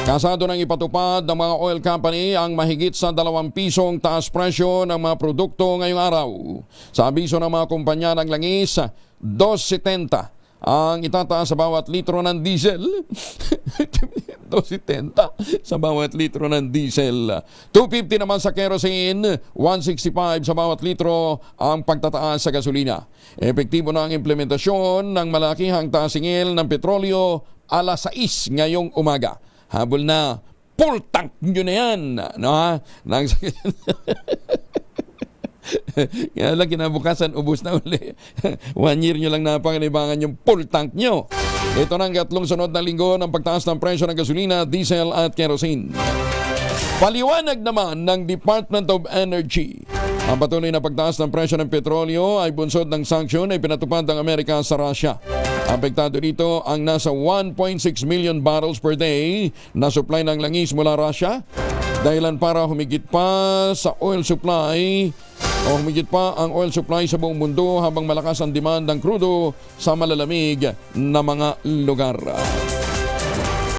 Kasado ng ipatupad ng mga oil company ang mahigit sa 2 pisong taas presyo ng mga produkto ngayong araw. Sa abiso ng mga kumpanya ng langis, 2.70 ang itataas sa bawat litro ng diesel. 2.70 sa bawat litro ng diesel. 2.50 naman sa kerosene, 1.65 sa bawat litro ang pagtataas sa gasolina. Epektibo na ang implementasyon ng malakihang taasingil ng petrolyo alas 6 ngayong umaga. Habol na, full tank nyo na yan. No, ha? Kaya lang kinabukasan, ubos na uli. 1 year nyo lang napakalibangan yung full tank nyo. Ito na ang 3 sunod na linggo ng pagtaas ng presyo ng gasolina, diesel at kerosene. Paliwanag naman ng Department of Energy. Ang patuloy na pagtaas ng presyo ng petrolyo ay bunsod ng sanksyon ay pinatupad ng Amerika sa Russia. Apektado dito ang nasa 1.6 million barrels per day na supply ng langis mula Russia. Dahilan para humigit pa sa oil supply o humigit pa ang oil supply sa buong mundo habang malakas ang demand ng krudo sa malalamig na mga lugar.